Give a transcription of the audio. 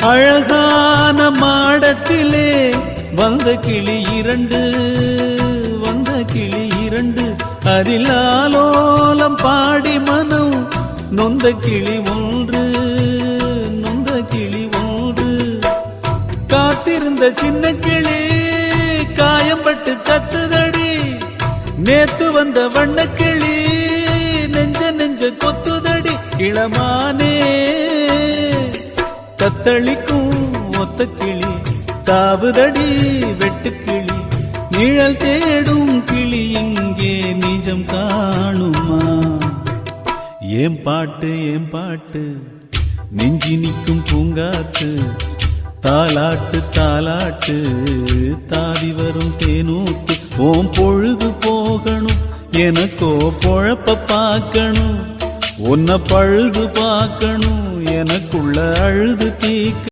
அழகான மாடத்திலே வந்த கிளி இரண்டு, வந்த கிளி இரண்டு, அதில் ஆலோலம் பாடி மனம் நொந்த கிளி ஒன்று, நொந்த கிளி ஒன்று. காத்திருந்த சின்ன கிளி காயம்பட்டு சத்துதடி, நேத்து வந்த வண்ண கிளி நெஞ்ச நெஞ்ச கொத்துதடி. இளமானே தத்தளிக்கும் ஒத்த கிளி தாவுதடி வெட்டுக்கிளி, நிழல் தேடும் கிளி இங்கே நிஜம் காணுமா? ஏன் பாட்டு ஏன் பாட்டு நெஞ்சி நிற்கும் பூங்காத்து, தாலாட்டு தாலாட்டு தாவி வரும் தேனூத்து. ஓம் பொழுது போகணும் எனக்கோ பொழப்ப பார்க்கணும், உன்னை பழுது பார்க்கணும் எனக்குள்ள அழுது தீக்க.